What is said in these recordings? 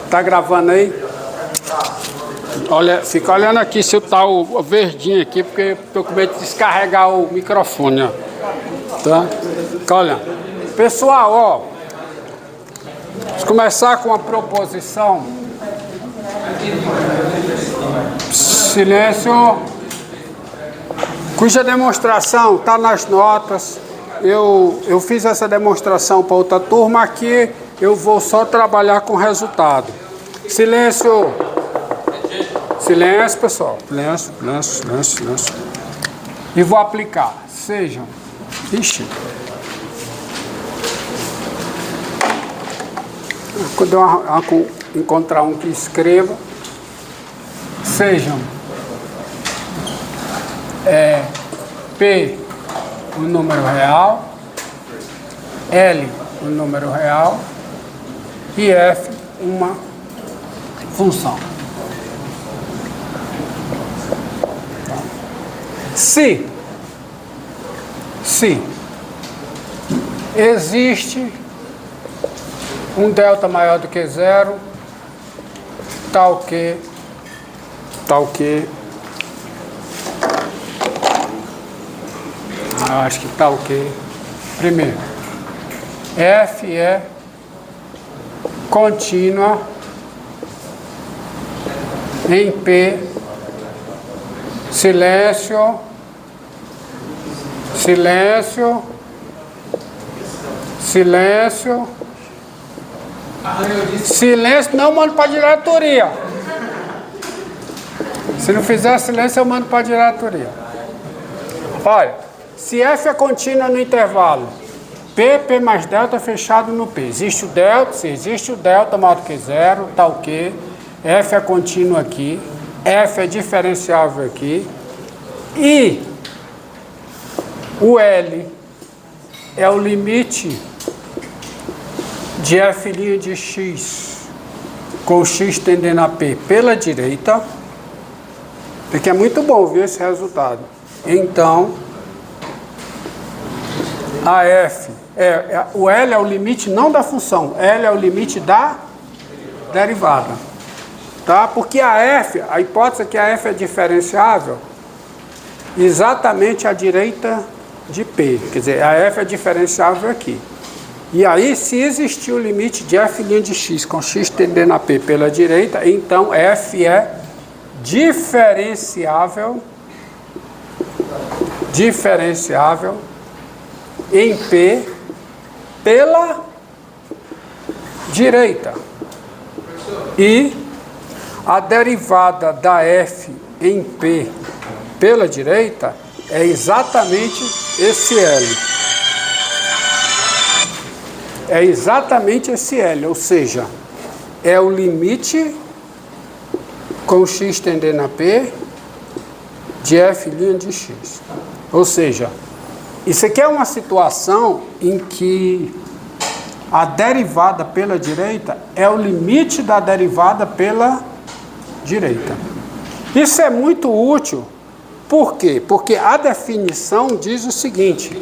Tá gravando aí? Olha, fica olhando aqui se tá o verdinho aqui, porque tô com medo de descarregar o microfone, ó. Tá? Fica olhando. Pessoal, ó. Vamos começar com a proposição. Silêncio. Cuja demonstração está nas notas. Eu fiz essa demonstração para outra turma. Aqui eu vou só trabalhar com resultado. Silêncio. Silêncio, pessoal. Silêncio, silêncio, silêncio, silêncio. E vou aplicar. Sejam. Ixi. Quando eu encontrar um que escreva. Sejam. P, o número real. L, o número real. E F, uma função. Se existe um delta maior do que zero, tal que acho que tal que primeiro, F é contínua em P, silêncio, silêncio, silêncio, silêncio, não mando para a diretoria. Se não fizer silêncio, eu mando para a diretoria. Olha, se F é contínua no intervalo, P mais delta fechado no P. Existe o delta, se existe o delta maior do que zero, tal que F é contínuo aqui, F é diferenciável aqui, e o L é o limite de F' de X com X tendendo a P pela direita, porque é muito bom ver esse resultado. Então, a F, o L é o limite não da função, L é o limite da derivada. Tá? Porque a hipótese é que a F é diferenciável exatamente à direita de P. Quer dizer, a F é diferenciável aqui. E aí, se existir o limite de F' de X com X tendendo a P pela direita, então F é diferenciável em P pela direita. E a derivada da F em P pela direita é exatamente esse L. É exatamente esse L, ou seja, é o limite com X tendendo a P de F' de X. Ou seja, isso aqui é uma situação em que a derivada pela direita é o limite da derivada pela direita. Isso é muito útil. Por quê? Porque a definição diz o seguinte.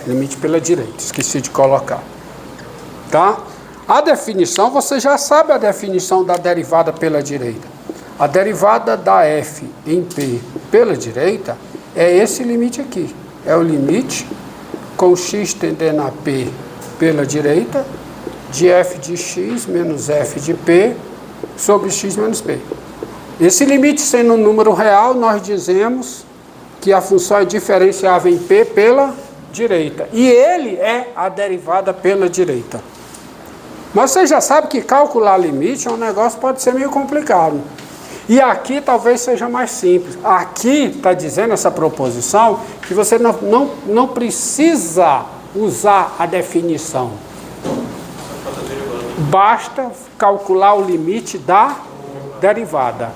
Limite pela direita. Esqueci de colocar. Tá? A definição, você já sabe a definição da derivada pela direita. A derivada da F em P pela direita é esse limite aqui. É o limite com X tendendo a P pela direita de F de X menos F de P sobre X menos P. Esse limite sendo um número real, nós dizemos que a função é diferenciável em P pela direita. E ele é a derivada pela direita. Mas você já sabe que calcular limite é um negócio que pode ser meio complicado. E aqui talvez seja mais simples. Aqui está dizendo essa proposição que você não precisa usar a definição. Basta calcular o limite da derivada.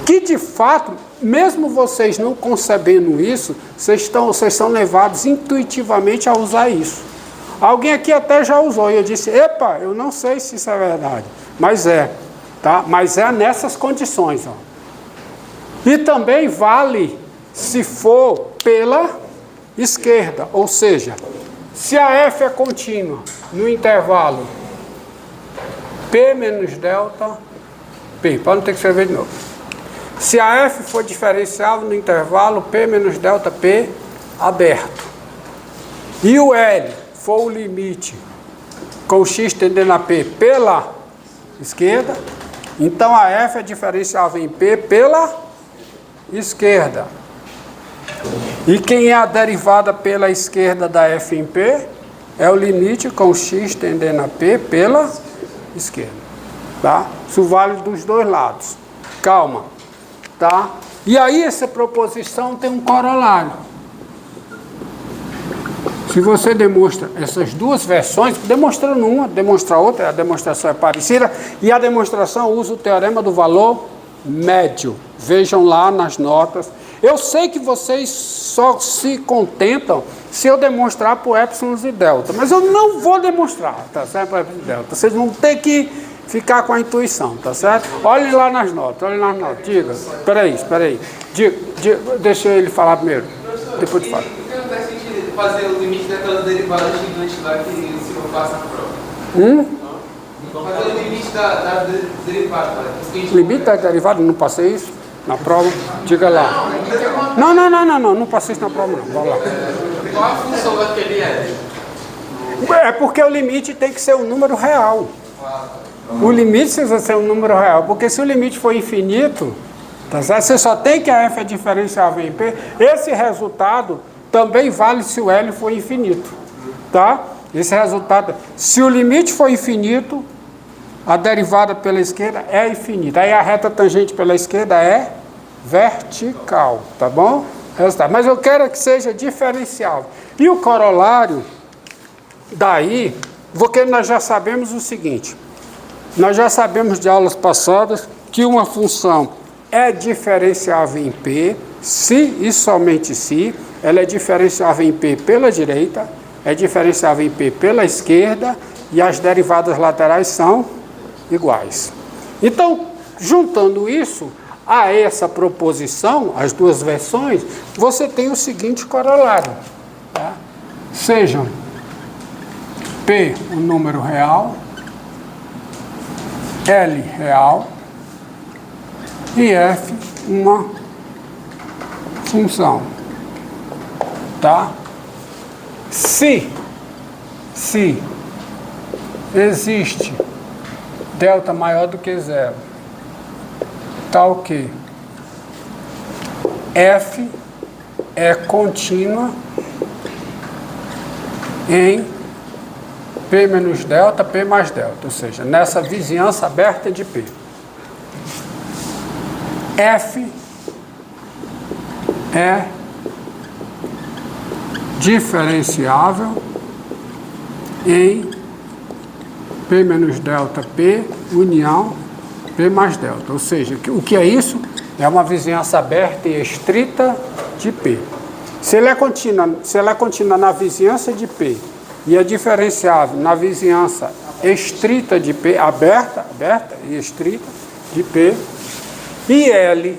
Que de fato, mesmo vocês não concebendo isso, vocês são levados intuitivamente a usar isso. Alguém aqui até já usou e eu disse, epa, eu não sei se isso é verdade, mas é, tá? Mas é nessas condições, ó. E também vale se for pela esquerda, ou seja, Se a f é contínua no intervalo P menos delta P, para não ter que escrever de novo. Se a f for diferenciável no intervalo P menos delta P aberto, e o L for o limite com x tendendo a P pela esquerda, então a f é diferenciável em P pela esquerda. E quem é a derivada pela esquerda da f em P? É o limite com x tendendo a P pela esquerda. Tá? Isso vale dos dois lados. Calma. Tá? E aí essa proposição tem um corolário. Se você demonstra essas duas versões, demonstrando uma, demonstra outra, a demonstração é parecida, e a demonstração usa o teorema do valor médio. Vejam lá nas notas. Eu sei que vocês só se contentam se eu demonstrar por épsilon e delta, mas eu não vou demonstrar, tá certo? Por épsilon e delta. Vocês vão ter que ficar com a intuição, tá certo? Olhem lá nas notas, olhem lá nas notas. Diga, espera aí. Deixa ele falar primeiro, depois tu fala. Por que não faz sentido fazer o limite daquelas derivadas gigantes lá que o senhor passa na prova? Vamos fazer o limite da derivada. Limite da derivada? Não passei isso na prova? Diga lá. Não passei isso na prova não. Vamos lá. Qual a função daquele L? É porque o limite tem que ser um número real. O limite precisa ser um número real, porque se o limite for infinito, tá certo? Você só tem que a f é diferenciável em P. Esse resultado também vale se o L for infinito, tá? Esse resultado, se o limite for infinito, a derivada pela esquerda é infinita. Aí a reta tangente pela esquerda é vertical, tá bom? Resultado. Mas eu quero que seja diferenciável. E o corolário, daí, porque nós já sabemos o seguinte, nós já sabemos de aulas passadas que uma função é diferenciável em P, se e somente se, ela é diferenciável em P pela direita, é diferenciável em P pela esquerda, e as derivadas laterais são iguais. Então, juntando isso a essa proposição, as duas versões, você tem o seguinte corolário. Tá? Sejam P um número real, L real e F uma função. Tá? Se existe delta maior do que zero, tal que F é contínua em P menos delta, P mais delta, ou seja, nessa vizinhança aberta de P. F é diferenciável em P menos delta P união P mais delta, ou seja, o que é isso? É uma vizinhança aberta e estrita de P. Se ela é contínua na vizinhança de P e é diferenciável na vizinhança estrita de P, aberta e estrita de P, e L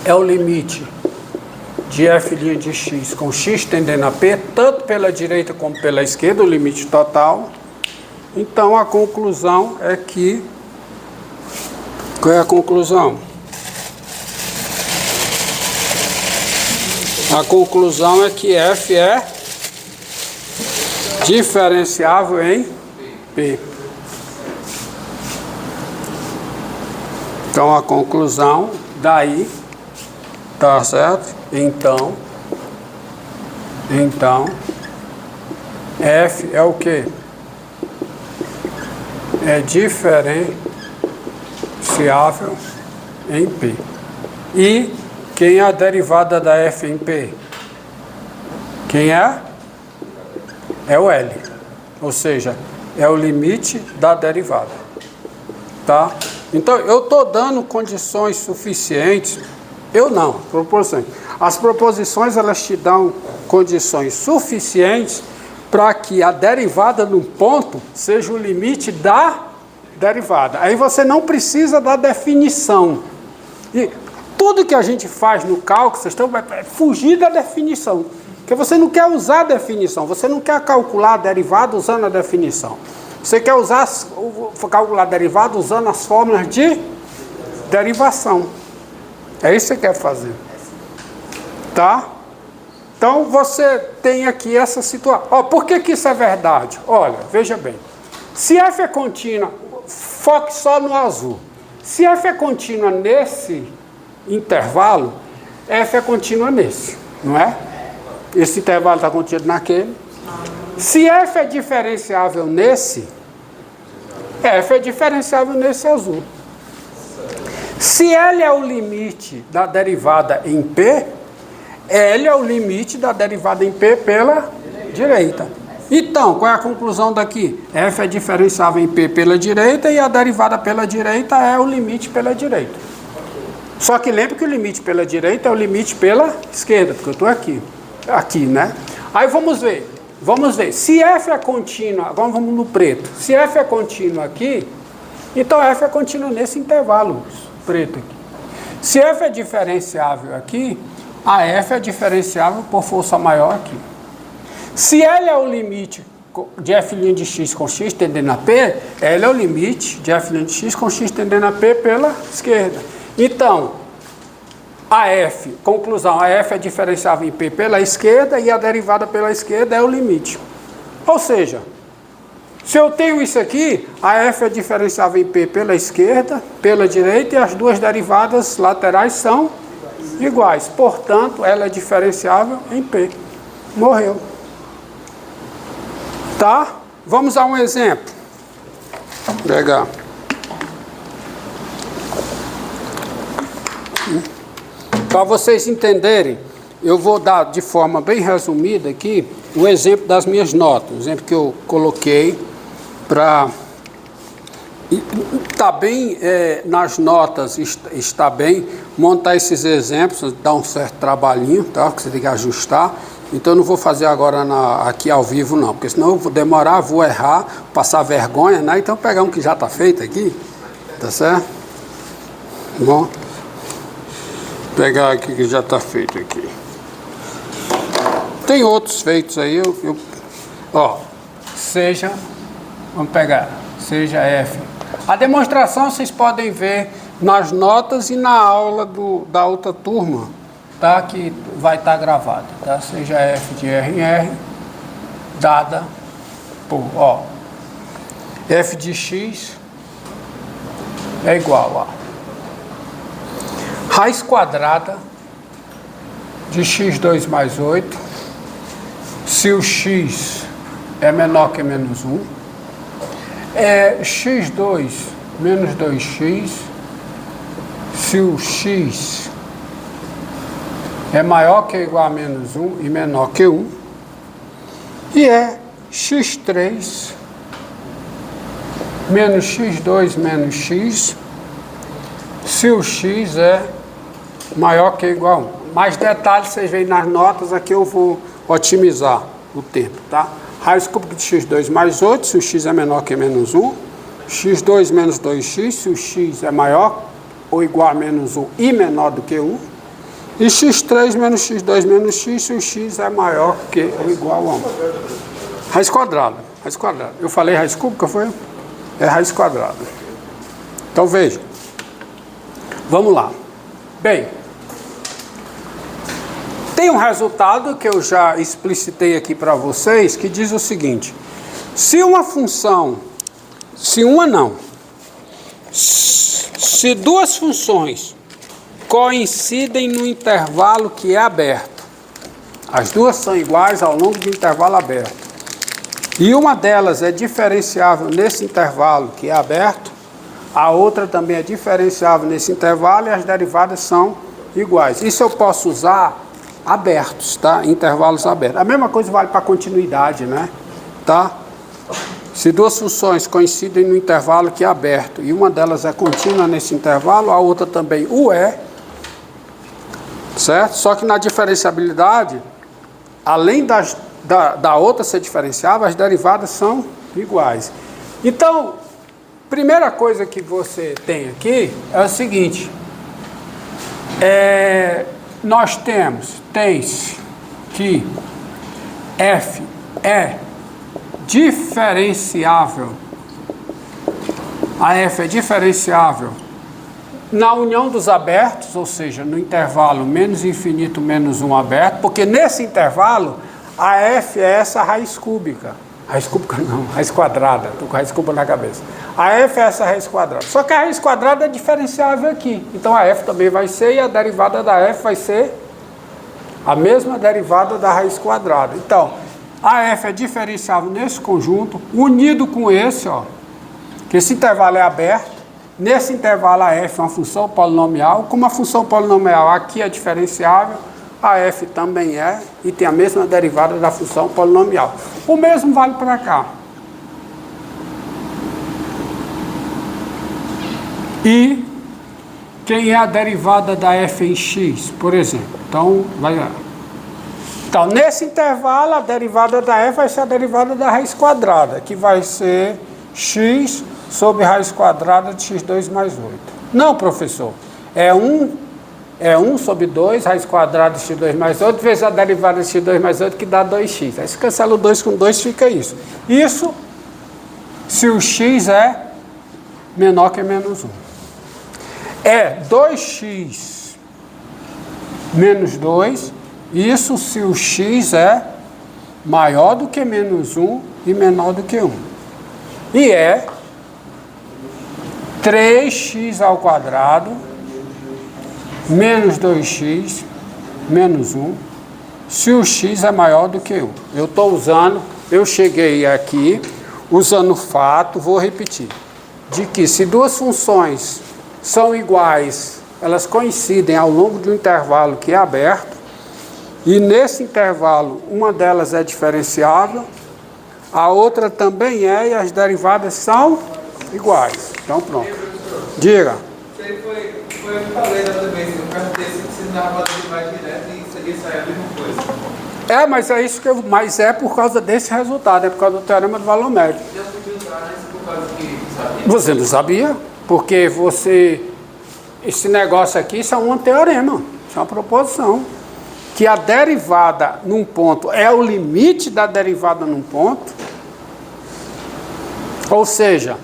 é o limite de f' de x com x tendendo a P, tanto pela direita como pela esquerda, o limite total. Então a conclusão é que... Qual é a conclusão? A conclusão é que f é diferenciável em P. Então a conclusão daí, tá certo? Então, F é o quê? É diferenciável em P. E quem é a derivada da F em P? Quem é? É o L. Ou seja, é o limite da derivada. Tá? Então, eu estou dando condições suficientes. Eu não, proposições. As proposições, elas te dão condições suficientes para que a derivada no ponto seja o limite da derivada. Aí você não precisa da definição. E tudo que a gente faz no cálculo, vocês estão fugir da definição. Porque você não quer usar a definição, você não quer calcular a derivada usando a definição. Você quer calcular a derivada usando as fórmulas de derivação. É isso que você quer fazer. Tá? Então, você tem aqui essa situação. Por que isso é verdade? Olha, veja bem. Se f é contínua, foque só no azul. Se f é contínua nesse intervalo, f é contínua nesse, não é? Esse intervalo está contido naquele. Se f é diferenciável nesse, f é diferenciável nesse azul. Se L é o limite da derivada em P, L é o limite da derivada em P pela direita. Então, qual é a conclusão daqui? F é diferenciável em P pela direita e a derivada pela direita é o limite pela direita. Só que lembre que o limite pela direita é o limite pela esquerda, porque eu estou aqui, né? Aí vamos ver. Se F é contínua, agora vamos no preto. Se F é contínua aqui, então F é contínua nesse intervalo preto aqui. Se F é diferenciável aqui, a F é diferenciável por força maior aqui. Se L é o limite de f' de x com x tendendo a P, L é o limite de f' de x com x tendendo a P pela esquerda. Então, a F, conclusão, a F é diferenciável em P pela esquerda e a derivada pela esquerda é o limite. Ou seja, se eu tenho isso aqui, a F é diferenciável em P pela esquerda, pela direita e as duas derivadas laterais são iguais. Portanto, ela é diferenciável em P. Morreu. Tá? Vamos a um exemplo. Legal. Para vocês entenderem, eu vou dar de forma bem resumida aqui o exemplo das minhas notas. O exemplo que eu coloquei para... Está bem, nas notas está bem, montar esses exemplos, dá um certo trabalhinho, tá? Que você tem que ajustar. Então eu não vou fazer agora aqui ao vivo não, porque senão eu vou demorar, vou errar, passar vergonha, né? Então pegar um que já está feito aqui, tá certo? Bom, pegar aqui que já está feito aqui. Tem outros feitos aí, vamos pegar, seja F. A demonstração vocês podem ver nas notas e na aula da outra turma, tá? Que vai estar gravada, tá? Seja F de R em R, dada por, F de X é igual a raiz quadrada de x2 mais 8, se o x é menor que menos 1, é x2 menos 2x, se o x é maior que ou igual a menos 1 e menor que 1, e é x3 menos x2 menos x, se o x é maior que ou igual a 1. Mais detalhes vocês veem nas notas, aqui eu vou otimizar o tempo, tá? Raiz cúbica de x2 mais 8, se o x é menor que menos 1, x2 menos 2x, se o x é maior ou igual a menos 1 e menor do que 1, e x3 menos x2 menos x, se o x é maior que ou igual a 1. Raiz quadrada. Eu falei raiz cúbica, foi? É raiz quadrada. Então veja. Vamos lá. Bem, tem um resultado que eu já explicitei aqui para vocês, que diz o seguinte: se duas funções coincidem no intervalo que é aberto, as duas são iguais ao longo de um intervalo aberto, e uma delas é diferenciável nesse intervalo que é aberto, a outra também é diferenciável nesse intervalo e as derivadas são iguais. Isso eu posso usar abertos, tá? Intervalos abertos. A mesma coisa vale para continuidade, né? Tá? Se duas funções coincidem no intervalo que é aberto e uma delas é contínua nesse intervalo, a outra também o é, certo? Só que na diferenciabilidade, além da outra ser diferenciável, as derivadas são iguais. Então, primeira coisa que você tem aqui é o seguinte: nós tem-se que f é diferenciável, a f é diferenciável na união dos abertos, ou seja, no intervalo menos infinito menos 1 aberto, porque nesse intervalo a f é essa raiz cúbica. Raiz cúbica não, raiz quadrada, estou com raiz cúbica na cabeça. A f é essa raiz quadrada. Só que a raiz quadrada é diferenciável aqui. Então a f também vai ser, e a derivada da f vai ser a mesma derivada da raiz quadrada. Então, a f é diferenciável nesse conjunto, unido com esse, ó, que esse intervalo é aberto. Nesse intervalo a f é uma função polinomial. Como a função polinomial aqui é diferenciável, a f também é, e tem a mesma derivada da função polinomial. O mesmo vale para cá. E quem é a derivada da f em x, por exemplo? Então, vai lá. Então, nesse intervalo, a derivada da f vai ser a derivada da raiz quadrada, que vai ser x sobre raiz quadrada de x2 mais 8. Não, professor. É 1 sobre 2, raiz quadrada de x2 mais 8, vezes a derivada de x2 mais 8, que dá 2x. Aí se cancela o 2 com 2, fica isso. Isso se o x é menor que menos 1. É 2x menos 2, isso se o x é maior do que menos 1 e menor do que 1. E é 3x ao quadrado menos 2x menos 1, se o x é maior do que 1. Eu cheguei aqui usando o fato, vou repetir, de que se duas funções são iguais, elas coincidem ao longo de um intervalo que é aberto, e nesse intervalo uma delas é diferenciável, a outra também é, e as derivadas são iguais. Então pronto. Diga. Isso aí foi o que eu falei da outra vez. Eu perguntei se você dava para derivar direto e seria sair a mesma coisa. Mas é isso que mas é por causa desse resultado, é por causa do teorema do valor médio. Eu podia usar isso por causa que sabia. Você não sabia? Porque esse negócio aqui, isso é um teorema, isso é uma proposição. Que a derivada num ponto é o limite da derivada num ponto. Ou seja,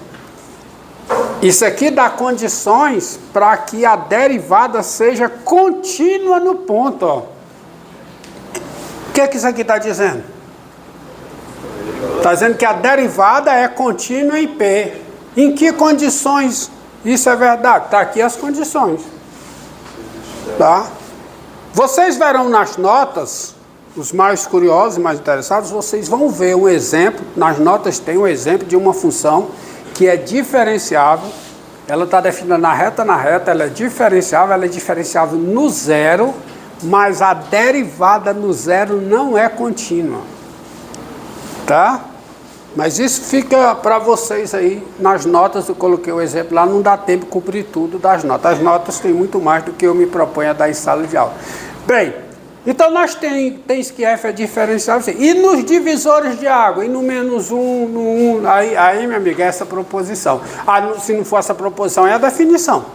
isso aqui dá condições para que a derivada seja contínua no ponto. Ó. O que isso aqui está dizendo? Está dizendo que a derivada é contínua em P. Em que condições isso é verdade? Está aqui as condições. Tá? Vocês verão nas notas, os mais curiosos e mais interessados, vocês vão ver um exemplo, nas notas tem um exemplo de uma função que é diferenciável, ela está definida na reta, ela é diferenciável no zero, mas a derivada no zero não é contínua. Tá? Mas isso fica para vocês aí nas notas, eu coloquei o exemplo lá, não dá tempo de cumprir tudo das notas. As notas têm muito mais do que eu me proponho a dar em sala de aula. Bem, então nós temos que f é diferenciável, e nos divisores de água, e no menos 1, no 1, aí minha amiga, é essa proposição. Se não for essa proposição, é a definição.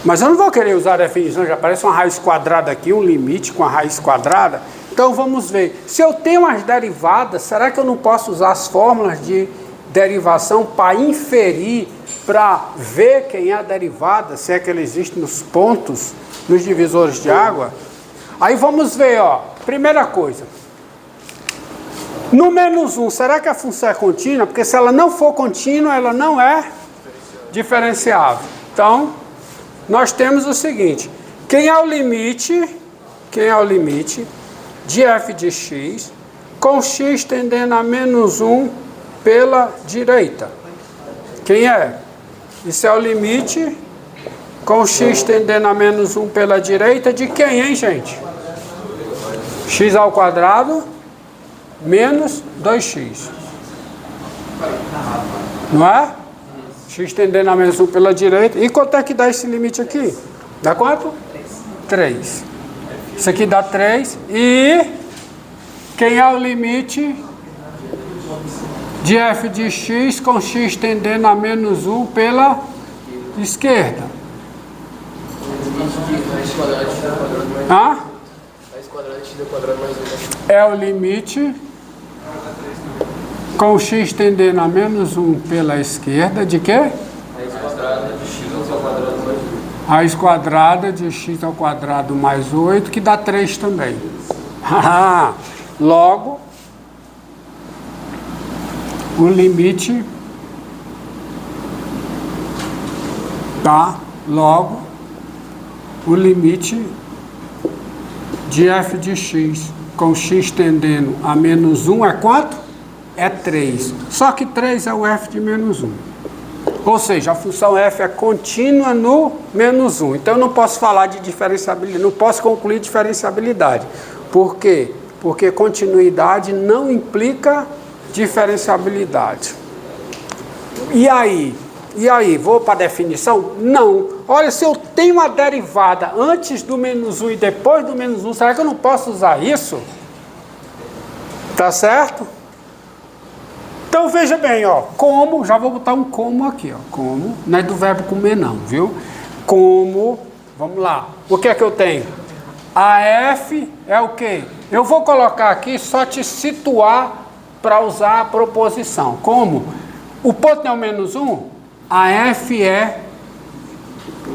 Mas eu não vou querer usar a definição, já aparece uma raiz quadrada aqui, um limite com a raiz quadrada. Então vamos ver, se eu tenho as derivadas, será que eu não posso usar as fórmulas de derivação para inferir, para ver quem é a derivada, se é que ela existe nos pontos, nos divisores de água? Aí vamos ver, ó, primeira coisa, no menos 1, será que a função é contínua? Porque se ela não for contínua, ela não é diferenciável. Então, nós temos o seguinte, quem é o limite de f de x, com x tendendo a menos 1 pela direita. Quem é? Isso é o limite com x tendendo a menos 1 pela direita de quem, hein, gente? X ao quadrado menos 2x. Não é? X tendendo a menos 1 pela direita. E quanto é que dá esse limite aqui? Dá quanto? 3. Isso aqui dá 3. E quem é o limite de f de x com x tendendo a menos 1 pela esquerda? Hã? quadrado de x ao quadrado mais 1. É o limite com x tendendo a menos 1 pela esquerda de quê? Raiz quadrada de x ao quadrado mais 1. Raiz quadrada de x ao quadrado mais 8, que dá 3 também. Logo, o limite, tá? Logo, o limite de f de x com x tendendo a menos 1 é quanto? É 3. Só que 3 é o f de menos 1. Ou seja, a função f é contínua no menos 1. Então eu não posso falar de diferenciabilidade, não posso concluir diferenciabilidade. Por quê? Porque continuidade não implica diferenciabilidade. E aí? Vou para a definição? Não. Olha, se eu tenho uma derivada antes do menos 1 e depois do menos 1, será que eu não posso usar isso? Tá certo? Então veja bem, ó, como, já vou botar um como aqui, ó, como, não é do verbo comer não, viu? Como, vamos lá, o que é que eu tenho? A f é o quê? Eu vou colocar aqui só te situar para usar a proposição. Como? O ponto é o menos 1, a f é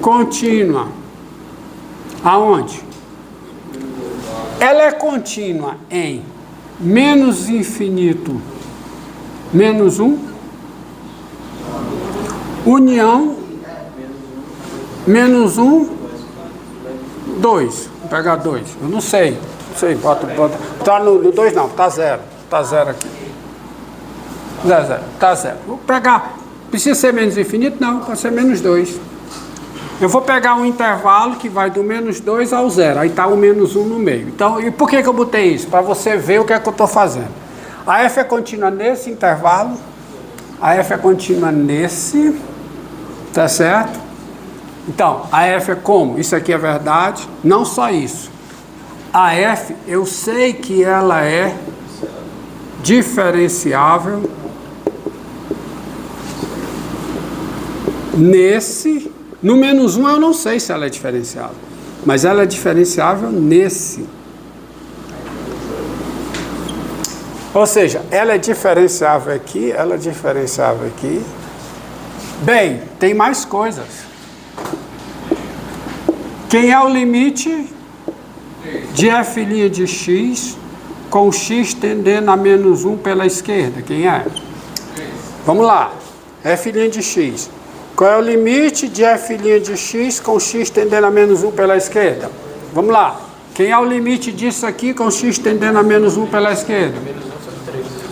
contínua. Aonde? Ela é contínua em menos infinito menos 1, união, menos 1, 2. Vou pegar 2. Eu não sei. Bota. Tá no 2 não, tá 0. Tá 0 aqui. 0. Tá 0. Vou pegar. Precisa ser menos infinito? Não, pode ser menos 2. Eu vou pegar um intervalo que vai do menos 2 ao 0. Aí tá o menos 1 no meio. Então, e por que eu botei isso? Para você ver o que é que eu estou fazendo. A f é contínua nesse intervalo, a f é contínua nesse, tá certo? Então, a f é como? Isso aqui é verdade, não só isso. A f, eu sei que ela é diferenciável nesse, no menos 1 eu não sei se ela é diferenciável, mas ela é diferenciável nesse. Ou seja, ela é diferenciável aqui, ela é diferenciável aqui. Bem, tem mais coisas. Quem é o limite de f' de x com x tendendo a menos 1 pela esquerda? Quem é? Vamos lá. F' de x. Qual é o limite de f' de x com x tendendo a menos 1 pela esquerda? Vamos lá. Quem é o limite disso aqui com x tendendo a menos 1 pela esquerda?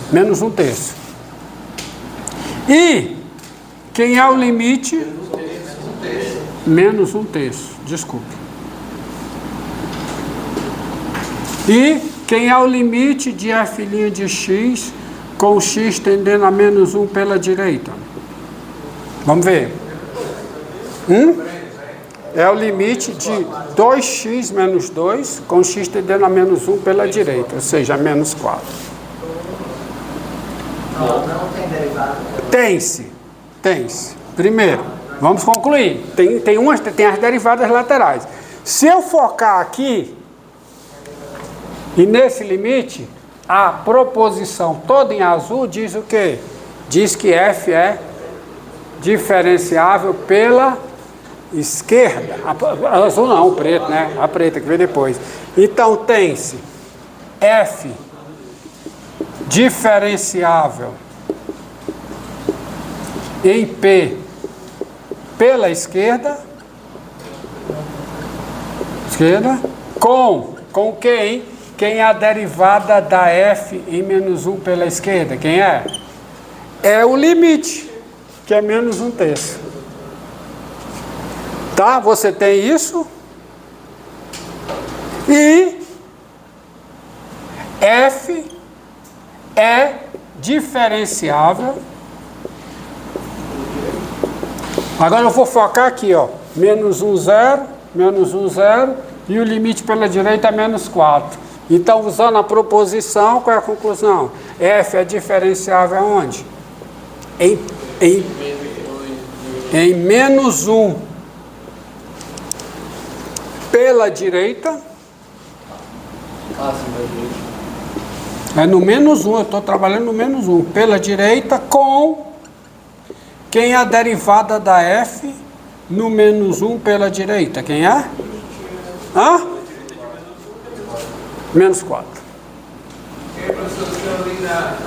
Menos 1 terço. E quem é o limite? Menos 1 terço. Desculpe. E quem é o limite de f' de x com x tendendo a menos 1 pela direita? Vamos ver. É o limite de 2x menos 2 com x tendendo a menos 1 pela direita, ou seja, menos 4. Não tem derivada. Tem-se. Primeiro, vamos concluir. Tem as derivadas laterais. Se eu focar aqui, e nesse limite, a proposição toda em azul diz o quê? Diz que f é diferenciável pela esquerda. A azul não, o preto, né? A preta que vem depois. Então tem-se f diferenciável em P pela esquerda com quem? Quem é a derivada da f em menos 1 pela esquerda? Quem é? É o limite, que é menos 1 terço. Tá? Você tem isso. E f é diferenciável. Agora eu vou focar aqui, ó. Menos 1, 0, menos 1, 0, e o limite pela direita é menos 4. Então, usando a proposição, qual é a conclusão? F é diferenciável aonde? Em menos 1 pela direita Ah, sim, da direita. É no menos 1, eu estou trabalhando no menos 1. Pela direita com quem é a derivada da f no menos 1 pela direita. Quem é? Hã? Menos 4.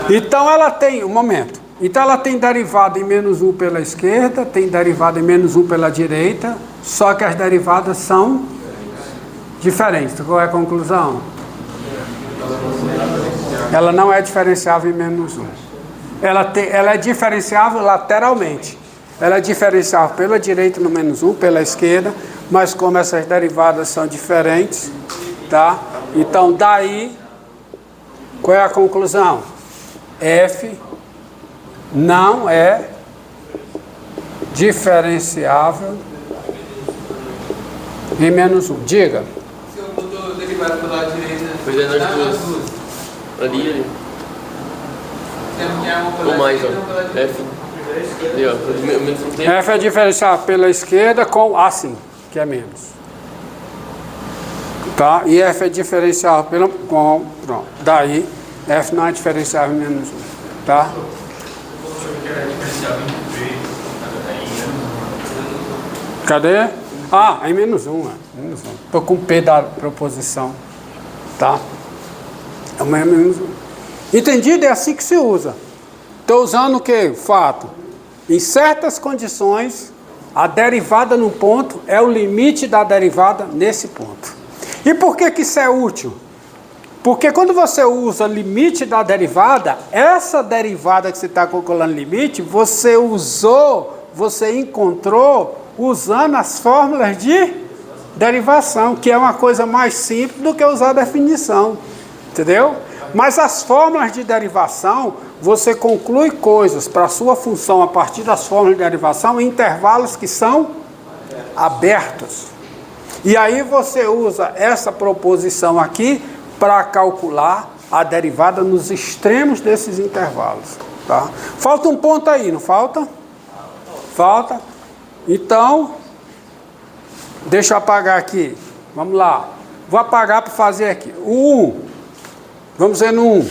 Então ela tem, um momento. Então ela tem derivada em menos 1 pela esquerda, tem derivada em menos 1 pela direita, só que as derivadas são diferentes. Qual é a conclusão? Ela não é diferenciável em menos 1. Ela é diferenciável lateralmente. Ela é diferenciável pela direita no menos 1, pela esquerda, mas como essas derivadas são diferentes, tá? Então daí, qual é a conclusão? F não é diferenciável em menos 1. Diga. Se eu botou derivada pela direita, Pois é, nas duas. Ali. Ou mais, ó. F. Ali, ó. Menos um tempo. F é diferenciável pela esquerda com assim, que é menos. Tá? E F é diferenciável com... Pronto. Daí, F não é diferenciável em menos 1. Tá? Cadê? Ah, em menos 1. Menos 1. Estou com P da proposição. Tá? É menos 1. Entendido? É assim que se usa. Estou usando o que? Fato. Em certas condições, a derivada num ponto é o limite da derivada nesse ponto. E por que que isso é útil? Porque quando você usa limite da derivada, essa derivada que você está calculando limite, você encontrou usando as fórmulas de derivação, que é uma coisa mais simples do que usar a definição. Entendeu? Mas as fórmulas de derivação, você conclui coisas para a sua função a partir das fórmulas de derivação em intervalos que são abertos. E aí você usa essa proposição aqui para calcular a derivada nos extremos desses intervalos. Tá? Falta um ponto aí, não falta? Falta. Então, deixa eu apagar aqui. Vamos lá. Vou apagar para fazer aqui. O 1. Vamos ver no 1.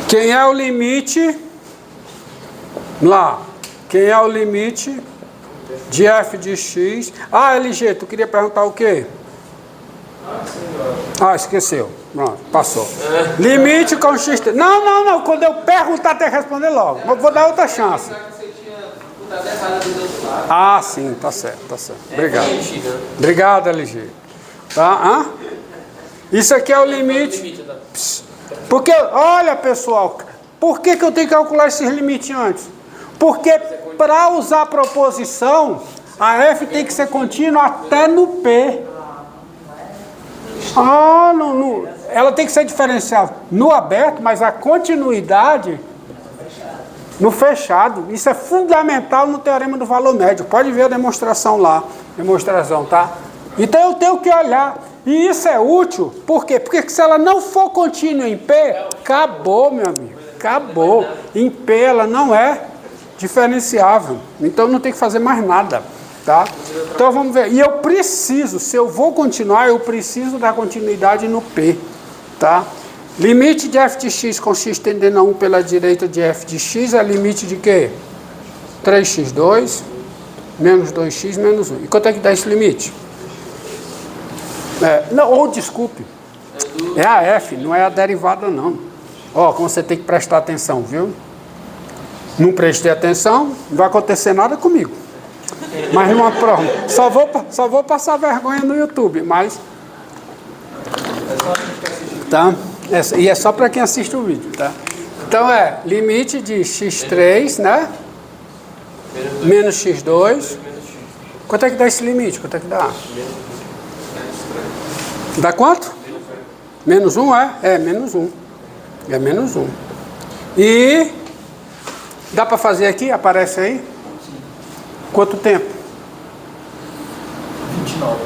Quem é o limite? Vamos lá. Quem é o limite de f de x? Ah, LG, tu queria perguntar o quê? Ah, esqueceu. Pronto, passou. Limite com x... Não. Quando eu perguntar, tem que responder logo. Mas vou dar outra chance. Ah, sim, tá certo. Obrigado. Obrigado, LG. Tá? Isso aqui é o limite. Porque, olha, pessoal, por que eu tenho que calcular esses limites antes? Porque para usar a proposição, a f tem que ser contínua até no P. Ela tem que ser diferenciável no aberto, mas a continuidade no fechado. Isso é fundamental no teorema do valor médio. Pode ver a demonstração lá. Demonstração, tá? Então eu tenho que olhar. E isso é útil. Por quê? Porque se ela não for contínua em P, acabou, meu amigo. Acabou. Em P ela não é diferenciável. Então não tem que fazer mais nada. Tá? Então vamos ver. E eu preciso, se eu vou continuar, eu preciso da continuidade no P. Tá? Limite de f de x com x tendendo a 1 pela direita de f de x é limite de quê? 3x2 menos 2x menos 1. E quanto é que dá esse limite? Desculpe. É a f, não é a derivada não. Ó, como você tem que prestar atenção, viu? Não prestei atenção, não vai acontecer nada comigo. Mas numa prova, só vou passar vergonha no YouTube, mas... Tá? E é só para quem assiste o vídeo, tá? Então limite de x3, né? Menos x2. Quanto é que dá esse limite? Quanto é que dá? Dá quanto? Menos 1, é? Menos 1. É menos 1. E... Dá para fazer aqui? Aparece aí? Quanto tempo? 29.